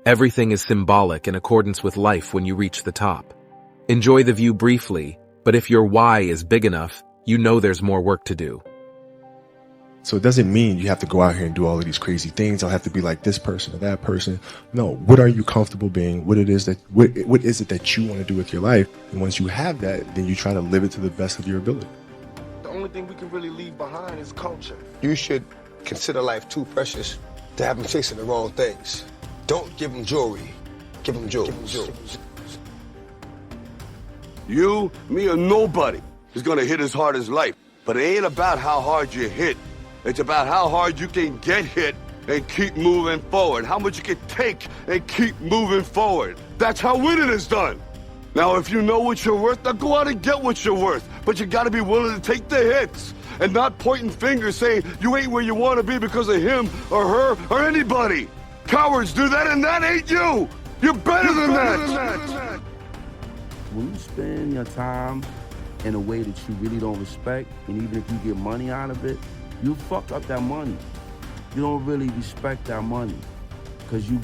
Everything is symbolic in accordance with life when you reach the top. Enjoy the view briefly, but if your why is big enough, you know there's more work to do. So it doesn't mean you have to go out here and do all of these crazy things. I'll have to be like this person or that person. No, what are you comfortable being? What is it that you want to do with your life? And once you have that, then you try to live it to the best of your ability. The only thing we can really leave behind is culture. You should consider life too precious to have them chasing the wrong things. Don't give them jewelry. Give them jewels. You, me, or nobody is gonna hit as hard as life. But it ain't about how hard you hit. It's about how hard you can get hit and keep moving forward. How much you can take and keep moving forward. That's how winning is done. Now, if you know what you're worth, now go out and get what you're worth. But you gotta be willing to take the hits and not pointing fingers saying you ain't where you wanna be because of him or her or anybody. Cowards do that and that ain't you. You're better than that. When you spend your time in a way that you really don't respect, and even if you get money out of it, you fuck up that money. You don't really respect that money because you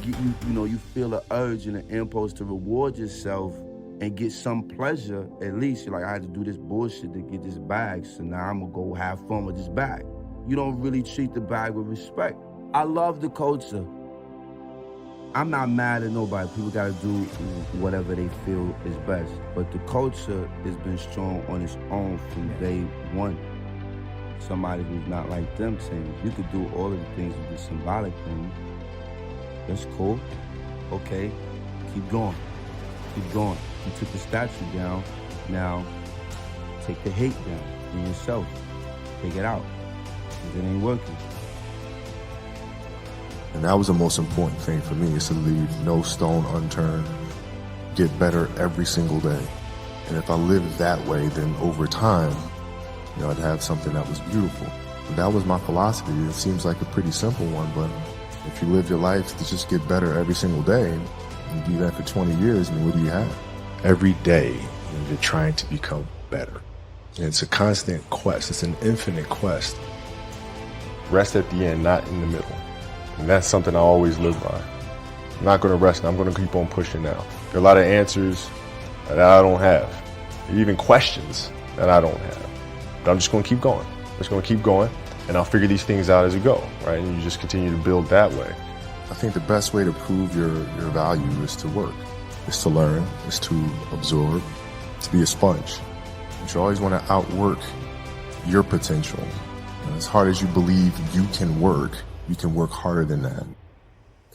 feel the urge and the impulse to reward yourself and get some pleasure. At least you're like, I had to do this bullshit to get this bag, so now I'm gonna go have fun with this bag. You don't really treat the bag with respect. I love the culture. I'm not mad at nobody. People gotta do whatever they feel is best. But the culture has been strong on its own from day one. Somebody who's not like them saying, you could do all of the things with the symbolic thing. That's cool. Okay, keep going. Keep going. You took the statue down. Now, take the hate down in yourself. Take it out. Because it ain't working. And that was the most important thing for me, is to leave no stone unturned, get better every single day. And if I lived that way, then over time, I'd have something that was beautiful. And that was my philosophy. It seems like a pretty simple one, but if you live your life to just get better every single day, and do that for 20 years, what do you have? Every day, you're trying to become better. And it's a constant quest. It's an infinite quest. Rest at the end, not in the middle. And that's something I always live by. I'm not going to rest. I'm going to keep on pushing now. There are a lot of answers that I don't have, even questions that I don't have. But I'm just going to keep going. I'm just going to keep going, and I'll figure these things out as we go, right? And you just continue to build that way. I think the best way to prove your value is to work, is to learn, is to absorb, to be a sponge. But you always want to outwork your potential. And as hard as you believe you can work harder than that.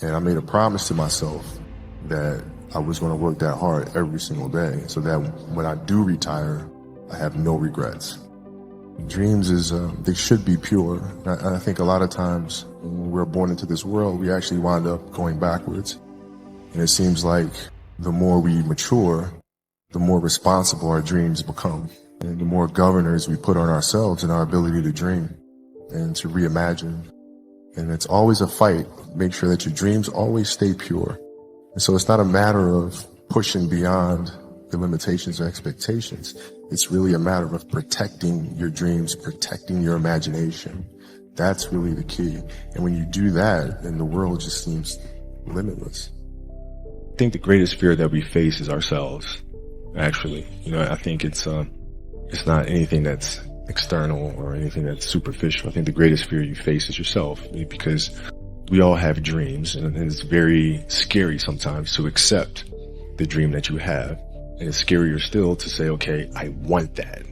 And I made a promise to myself that I was going to work that hard every single day so that when I do retire, I have no regrets. Dreams they should be pure. And I think a lot of times when we're born into this world, we actually wind up going backwards. And it seems like the more we mature, the more responsible our dreams become. And the more governors we put on ourselves and our ability to dream and to reimagine. And it's always a fight. Make sure that your dreams always stay pure. And so it's not a matter of pushing beyond the limitations or expectations. It's really a matter of protecting your dreams, protecting your imagination. That's really the key. And when you do that, then the world just seems limitless. I think the greatest fear that we face is ourselves, actually. I think it's not anything that's external or anything that's superficial. I think the greatest fear you face is yourself, because we all have dreams, and it's very scary sometimes to accept the dream that you have. And it's scarier still to say, okay, I want that.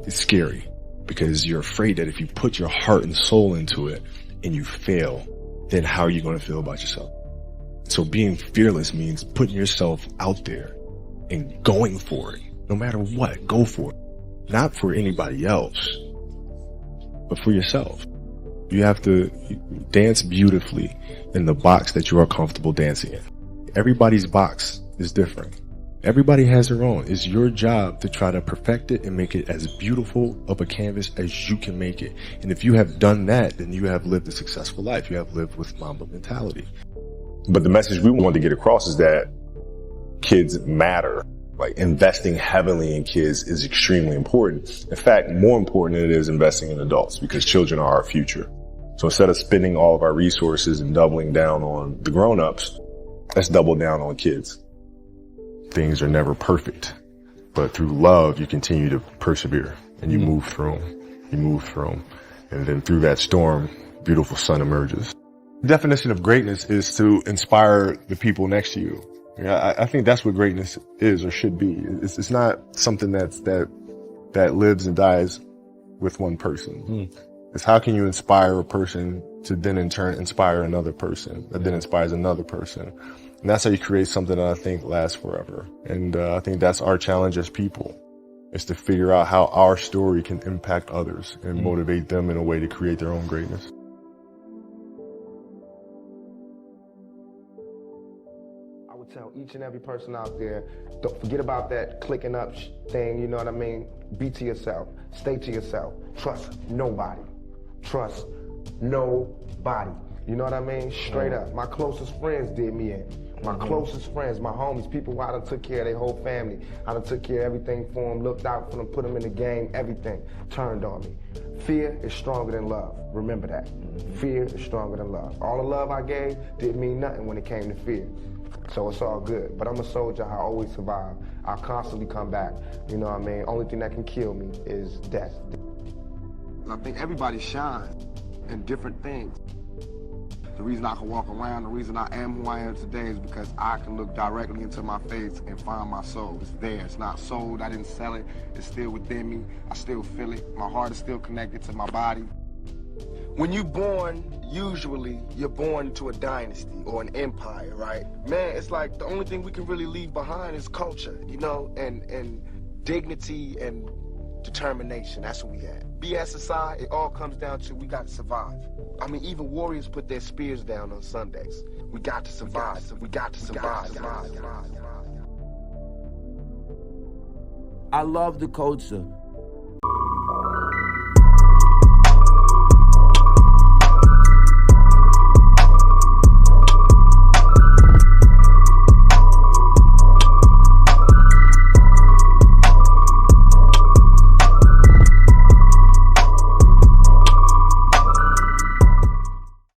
It's scary because you're afraid that if you put your heart and soul into it and you fail, then how are you going to feel about yourself? So being fearless means putting yourself out there and going for it. No matter what, go for it. Not for anybody else, but for yourself. You have to dance beautifully in the box that you are comfortable dancing in. Everybody's box is different. Everybody has their own. It's your job to try to perfect it and make it as beautiful of a canvas as you can make it. And if you have done that, then you have lived a successful life. You have lived with Mamba mentality. But the message we want to get across is that kids matter. Like, investing heavily in kids is extremely important. In fact, more important than it is investing in adults, because children are our future. So instead of spending all of our resources and doubling down on the grown-ups, let's double down on kids. Things are never perfect, but through love, you continue to persevere and you move through them. You move through them. And then through that storm, beautiful sun emerges. The definition of greatness is to inspire the people next to you. I think that's what greatness is or should be. It's not something that lives and dies with one person. It's how can you inspire a person to then in turn inspire another person that then inspires another person. And that's how you create something that I think lasts forever. And I think that's our challenge as people, is to figure out how our story can impact others and motivate them in a way to create their own greatness. I would tell each and every person out there, don't forget about that clicking up thing, you know what I mean? Be to yourself. Stay to yourself. Trust nobody. Trust nobody. You know what I mean? Straight up. My closest friends did me in. My closest friends, my homies, people who I done took care of their whole family. I done took care of everything for them, looked out for them, put them in the game, everything turned on me. Fear is stronger than love. Remember that. Fear is stronger than love. All the love I gave didn't mean nothing when it came to fear. So it's all good. But I'm a soldier, I always survive. I constantly come back. You know what I mean? Only thing that can kill me is death. I think everybody shines in different things. The reason I can walk around, the reason I am who I am today is because I can look directly into my face and find my soul. It's there. It's not sold. I didn't sell it. It's still within me. I still feel it. My heart is still connected to my body. When you're born, usually you're born to a dynasty or an empire, right? Man, it's like the only thing we can really leave behind is culture, you know, and dignity and determination. That's what we had. BS aside, it all comes down to we got to survive. I mean, even warriors put their spears down on Sundays. We got to survive. We got to survive. I love the culture.